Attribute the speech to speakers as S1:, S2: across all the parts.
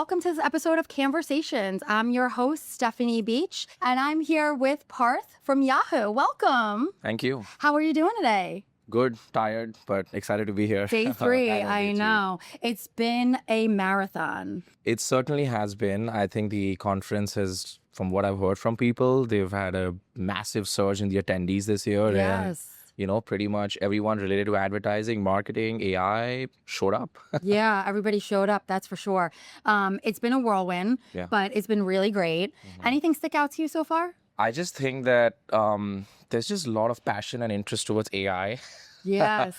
S1: welcome to this episode of Cannesversations. I'm your host, Stephanie Beach, and I'm here with Parth from Yahoo. Welcome.
S2: Thank you.
S1: How are you doing today?
S2: Good, tired, but excited to be here.
S1: Day three, I know. It's been a marathon.
S2: It certainly has been. I think the conference has, from what I've heard from people, they've had a massive surge in the attendees this year.
S1: Yes.
S2: And, pretty much everyone related to advertising, marketing, AI showed up.
S1: Yeah, everybody showed up, that's for sure. It's been a whirlwind, but it's been really great. Anything stick out to you so far?
S2: I just think that there's just a lot of passion and interest towards AI.
S1: Yes.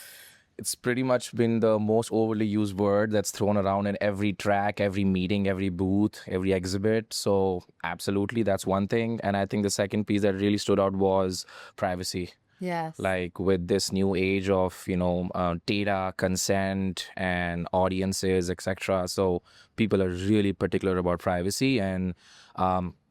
S2: It's pretty much been the most overly used word that's thrown around in every track, every meeting, every booth, every exhibit. So absolutely, that's one thing. And I think the second piece that really stood out was privacy.
S1: Yes.
S2: Like with this new age of, data, consent and audiences, etc. So people are really particular about privacy and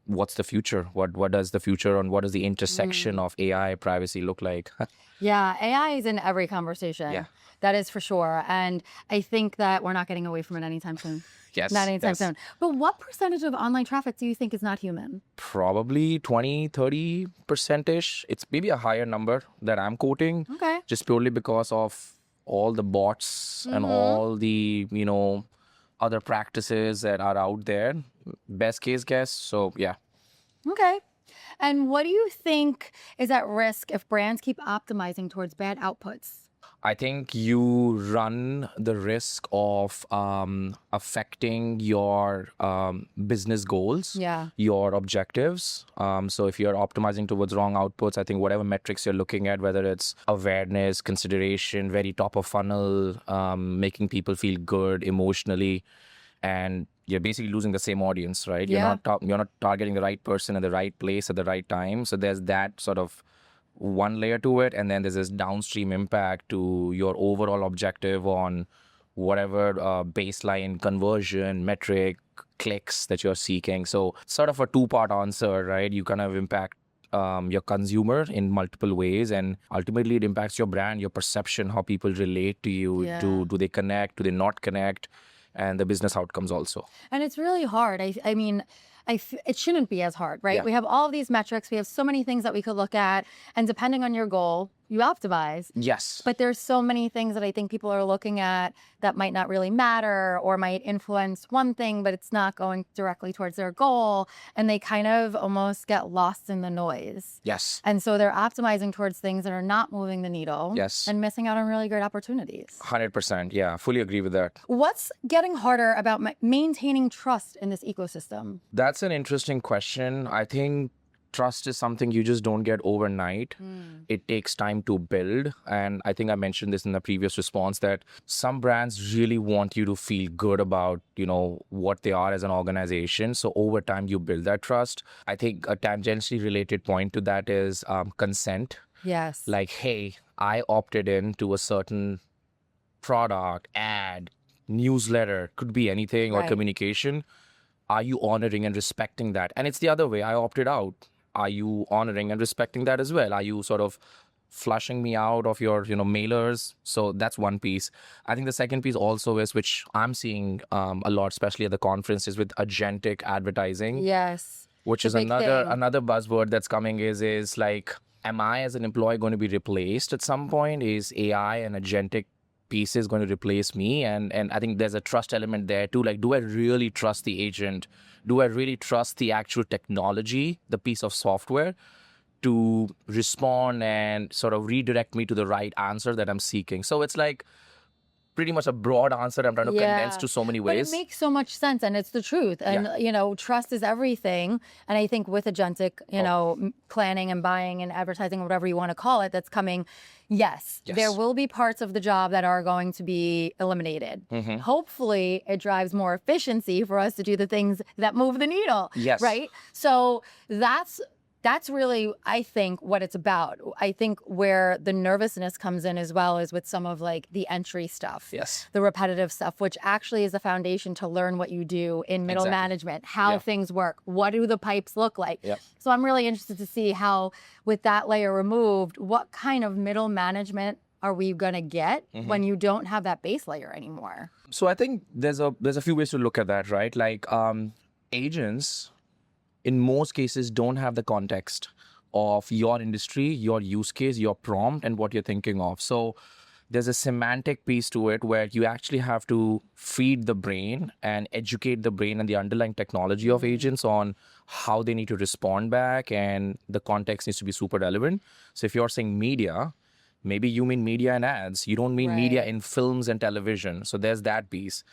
S2: what's the future? What does the future and what does the intersection of AI privacy look like?
S1: Yeah, AI is in every conversation.
S2: Yeah.
S1: That is for sure. And I think that we're not getting away from it anytime soon.
S2: Yes.
S1: Not anytime soon. But what percentage of online traffic do you think is not human?
S2: Probably 20, 30%-ish. It's maybe a higher number that I'm quoting.
S1: Okay.
S2: Just purely because of all the bots and all the, other practices that are out there. Best case guess. So, yeah.
S1: Okay. And what do you think is at risk if brands keep optimizing towards bad outputs?
S2: I think you run the risk of affecting your business goals, your objectives. So if you're optimizing towards wrong outputs, I think whatever metrics you're looking at, whether it's awareness, consideration, very top of funnel, making people feel good emotionally, and you're basically losing the same audience, right?
S1: Yeah.
S2: You're not targeting the right person at the right place at the right time. So there's that sort of one layer to it, and then there's this downstream impact to your overall objective on whatever baseline conversion metric clicks that you're seeking. So sort of a two-part answer, right? You kind of impact your consumer in multiple ways, and ultimately it impacts your brand, your perception, how people relate to you.
S1: Yeah.
S2: Do they connect? Do they not connect? And the business outcomes also.
S1: And it's really hard. I mean, it shouldn't be as hard, right?
S2: Yeah.
S1: We have all of these metrics. We have so many things that we could look at. And depending on your goal, you optimize.
S2: Yes.
S1: But there's so many things that I think people are looking at that might not really matter or might influence one thing, but it's not going directly towards their goal. And they kind of almost get lost in the noise.
S2: Yes.
S1: And so they're optimizing towards things that are not moving the needle.
S2: Yes.
S1: And missing out on really great opportunities.
S2: 100%. Yeah, fully agree with that.
S1: What's getting harder about maintaining trust in this ecosystem?
S2: That's an interesting question. I think trust is something you just don't get overnight. It takes time to build. And I think I mentioned this in the previous response that some brands really want you to feel good about, what they are as an organization. So over time, you build that trust. I think a tangentially related point to that is consent.
S1: Yes.
S2: Like, hey, I opted in to a certain product, ad, newsletter, could be anything, or communication. Are you honoring and respecting that? And it's the other way. I opted out. Are you honoring and respecting that as well? Are you sort of flushing me out of your, mailers? So that's one piece. I think the second piece also is, which I'm seeing a lot, especially at the conferences, with agentic advertising.
S1: Yes.
S2: Which is another buzzword that's coming is like, am I as an employee going to be replaced at some point? Is AI and agentic pieces going to replace me? And I think there's a trust element there too. Like, do I really trust the agent? Do I really trust the actual technology, the piece of software, to respond and sort of redirect me to the right answer that I'm seeking? So it's like pretty much a broad answer I'm trying to condense to so many ways.
S1: But it makes so much sense, and it's the truth. And, trust is everything. And I think with agentic, planning and buying and advertising, whatever you want to call it, that's coming, yes, there will be parts of the job that are going to be eliminated. Hopefully, it drives more efficiency for us to do the things that move the needle.
S2: Yes.
S1: Right? So that's really, I think, what it's about. I think where the nervousness comes in as well is with some of like the entry stuff, the repetitive stuff, which actually is the foundation to learn what you do in middle management, how things work, what do the pipes look like. So I'm really interested to see how, with that layer removed, what kind of middle management are we going to get when you don't have that base layer anymore?
S2: So I think there's a few ways to look at that, right? Like agents, in most cases, don't have the context of your industry, your use case, your prompt, and what you're thinking of. So there's a semantic piece to it where you actually have to feed the brain and educate the brain and the underlying technology of agents on how they need to respond back, and the context needs to be super relevant. So if you're saying media, maybe you mean media and ads. You don't mean media in films and television. So there's that piece.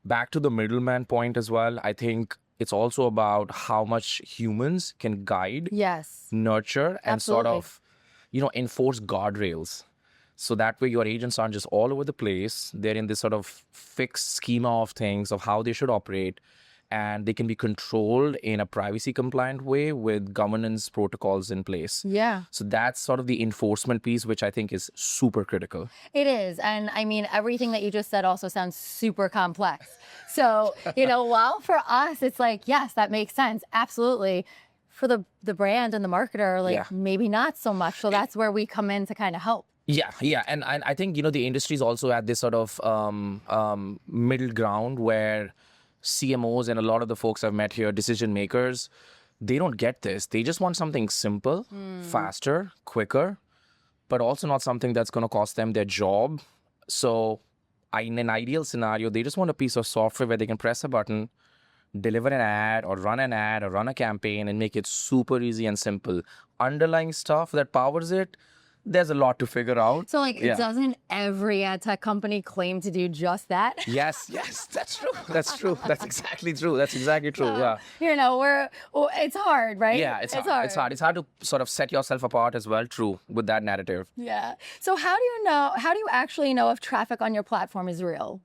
S2: Back to the middleman point as well, I think it's also about how much humans can guide, nurture, and sort of, enforce guardrails. So that way your agents aren't just all over the place. They're in this sort of fixed schema of things of how they should operate. And they can be controlled in a privacy compliant way with governance protocols in place.
S1: Yeah.
S2: So that's sort of the enforcement piece, which I think is super critical.
S1: It is. And I mean, everything that you just said also sounds super complex. So, while for us, it's like, yes, that makes sense. Absolutely. For the brand and the marketer, maybe not so much. So that's where we come in to kind of help.
S2: Yeah. And I think, the industry's also at this sort of middle ground where CMOs and a lot of the folks I've met here, decision makers, they don't get this. They just want something simple, faster, quicker, but also not something that's going to cost them their job. So in an ideal scenario, they just want a piece of software where they can press a button, deliver an ad or run a campaign and make it super easy and simple. Underlying stuff that powers it, there's a lot to figure out.
S1: So doesn't every ad tech company claim to do just that?
S2: Yes, that's true. That's exactly true. Yeah.
S1: It's hard, right?
S2: Yeah, it's hard. It's hard to sort of set yourself apart as well, true, with that narrative.
S1: Yeah. So how do you actually know if traffic on your platform is real?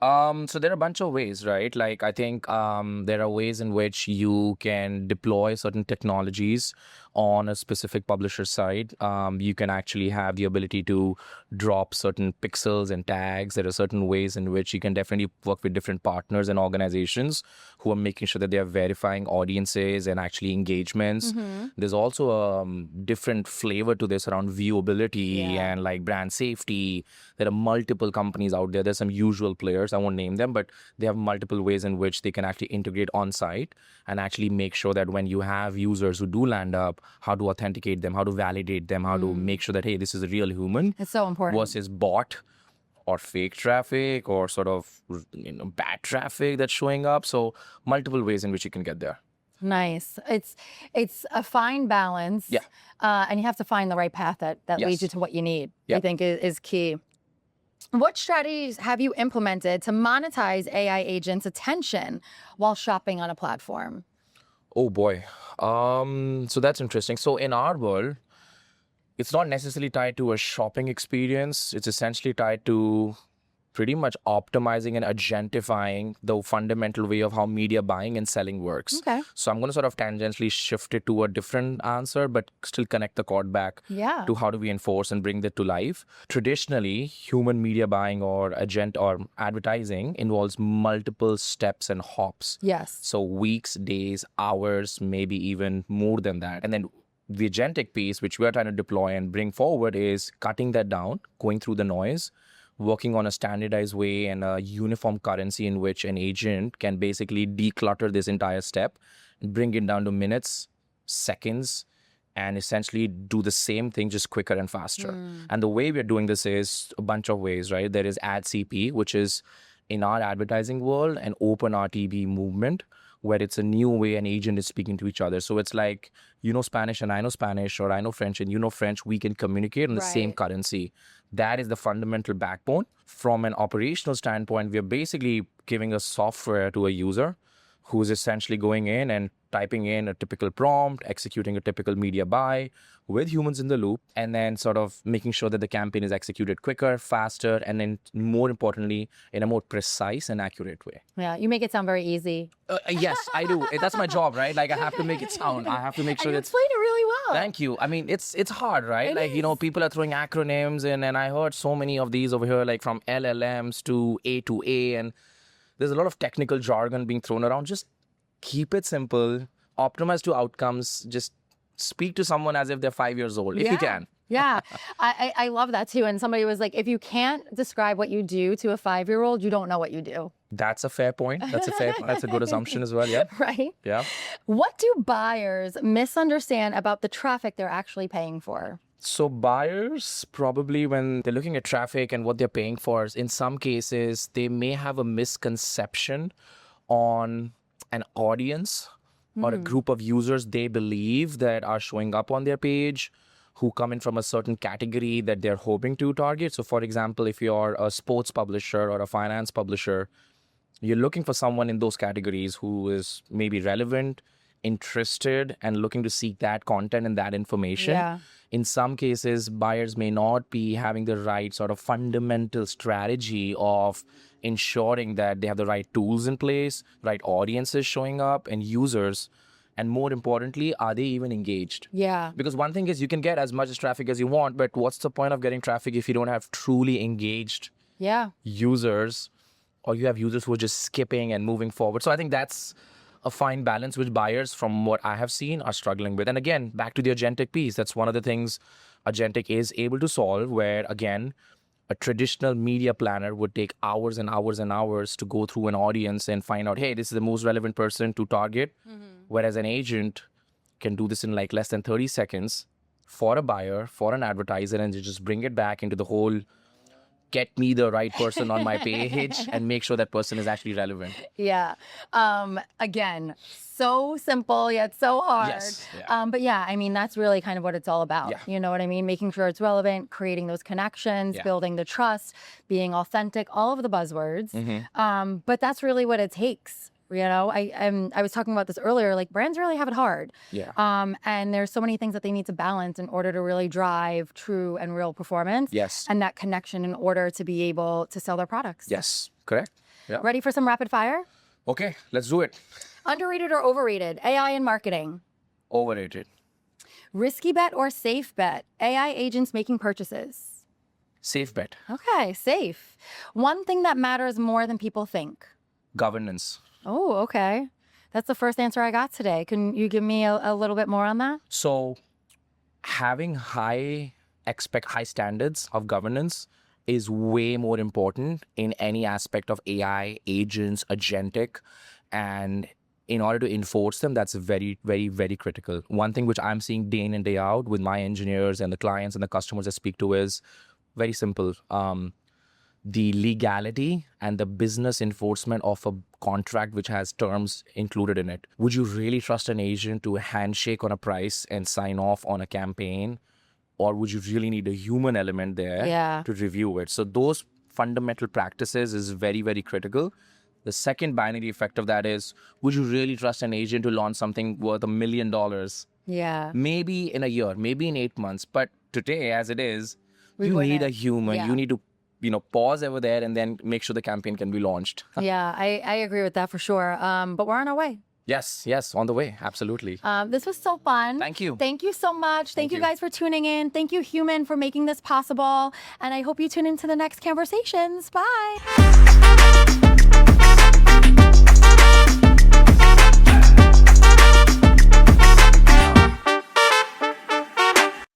S2: So there are a bunch of ways, right? Like I think there are ways in which you can deploy certain technologies on a specific publisher side. You can actually have the ability to drop certain pixels and tags. There are certain ways in which you can definitely work with different partners and organizations who are making sure that they are verifying audiences and actually engagements. There's also a different flavor to this around viewability and like brand safety. There are multiple companies out there. There's some usual players. I won't name them, but they have multiple ways in which they can actually integrate on site and actually make sure that when you have users who do land up, how to authenticate them, how to validate them, how to make sure that, hey, this is a real human.
S1: It's so important.
S2: Versus bot or fake traffic or sort of bad traffic that's showing up. So multiple ways in which you can get there.
S1: Nice. It's a fine balance.
S2: Yeah.
S1: And you have to find the right path that leads you to what you need.
S2: Yeah.
S1: I think is key. What strategies have you implemented to monetize AI agents' attention while shopping on a platform?
S2: Oh boy. So that's interesting. So in our world, it's not necessarily tied to a shopping experience. It's essentially tied to pretty much optimizing and agentifying the fundamental way of how media buying and selling works.
S1: Okay.
S2: So I'm going to sort of tangentially shift it to a different answer, but still connect the chord back to how do we enforce and bring that to life. Traditionally, human media buying or advertising involves multiple steps and hops.
S1: Yes.
S2: So weeks, days, hours, maybe even more than that. And then the agentic piece, which we're trying to deploy and bring forward, is cutting that down, going through the noise, working on a standardized way and a uniform currency in which an agent can basically declutter this entire step and bring it down to minutes, seconds, and essentially do the same thing just quicker and faster. And the way we're doing this is a bunch of ways, right? There is AdCP, which is in our advertising world an open RTB movement where it's a new way an agent is speaking to each other. So it's like, you know Spanish and I know Spanish, or I know French and you know French, we can communicate on the same currency. That is the fundamental backbone. From an operational standpoint, we're basically giving a software to a user who's essentially going in and typing in a typical prompt, executing a typical media buy with humans in the loop, and then sort of making sure that the campaign is executed quicker, faster, and then more importantly, in a more precise and accurate way.
S1: Yeah, you make it sound very easy.
S2: Yes, I do. That's my job, right? Like I have to make it sound. I have to make sure
S1: you explain it really well.
S2: Thank you. I mean, it's hard, right? People are throwing acronyms in, and I heard so many of these over here, like from LLMs to A, and there's a lot of technical jargon being thrown around. Just keep it simple, optimize to outcomes, just speak to someone as if they're 5 years old, if you can.
S1: Yeah, I love that too. And somebody was like, if you can't describe what you do to a 5-year-old, you don't know what you do.
S2: That's a fair point. That's a good assumption as well. Yeah.
S1: Right?
S2: Yeah.
S1: What do buyers misunderstand about the traffic they're actually paying for?
S2: So buyers probably when they're looking at traffic and what they're paying for, in some cases, they may have a misconception on an audience or a group of users they believe that are showing up on their page who come in from a certain category that they're hoping to target. So for example, if you're a sports publisher or a finance publisher, you're looking for someone in those categories who is maybe relevant, interested, and looking to seek that content and that information.
S1: Yeah.
S2: In some cases, buyers may not be having the right sort of fundamental strategy of ensuring that they have the right tools in place, right audiences showing up, and users. And more importantly, are they even engaged?
S1: Yeah.
S2: Because one thing is you can get as much traffic as you want, but what's the point of getting traffic if you don't have truly engaged users, or you have users who are just skipping and moving forward? So I think that's a fine balance which buyers, from what I have seen, are struggling with. And again, back to the agentic piece, that's one of the things agentic is able to solve, where again, a traditional media planner would take hours and hours and hours to go through an audience and find out, hey, this is the most relevant person to target. Whereas an agent can do this in like less than 30 seconds for a buyer, for an advertiser, and just bring it back into the whole get me the right person on my page and make sure that person is actually relevant.
S1: Yeah. Again, so simple yet so hard.
S2: Yes. Yeah.
S1: But yeah, I mean, that's really kind of what it's all about.
S2: Yeah.
S1: You know what I mean? Making sure it's relevant, creating those connections, building the trust, being authentic, all of the buzzwords. But that's really what it takes. You know, I was talking about this earlier, like brands really have it hard.
S2: Yeah.
S1: And there's so many things that they need to balance in order to really drive true and real performance.
S2: Yes.
S1: And that connection in order to be able to sell their products.
S2: Yes. Correct. Yeah.
S1: Ready for some rapid fire?
S2: Okay, let's do it.
S1: Underrated or overrated? AI in marketing.
S2: Overrated.
S1: Risky bet or safe bet? AI agents making purchases.
S2: Safe bet.
S1: Okay, safe. One thing that matters more than people think.
S2: Governance.
S1: Oh, okay. That's the first answer I got today. Can you give me a little bit more on that?
S2: So having high standards of governance is way more important in any aspect of AI, agents, agentic. And in order to enforce them, that's very, very, very critical. One thing which I'm seeing day in and day out with my engineers and the clients and the customers I speak to is very simple. The legality and the business enforcement of a contract which has terms included in it. Would you really trust an agent to handshake on a price and sign off on a campaign? Or would you really need a human element there to review it? So those fundamental practices is very, very critical. The second binary effect of that is, would you really trust an agent to launch something worth $1 million?
S1: Yeah.
S2: Maybe in a year, maybe in 8 months. But today, as it is, you need a human.
S1: Yeah.
S2: You need to pause over there and then make sure the campaign can be launched.
S1: Yeah, I agree with that for sure. But we're on our way.
S2: Yes, on the way. Absolutely.
S1: This was so fun.
S2: Thank you.
S1: Thank you so much. Thank you guys for tuning in. Thank you, Human, for making this possible. And I hope you tune into the next Cannesversations. Bye.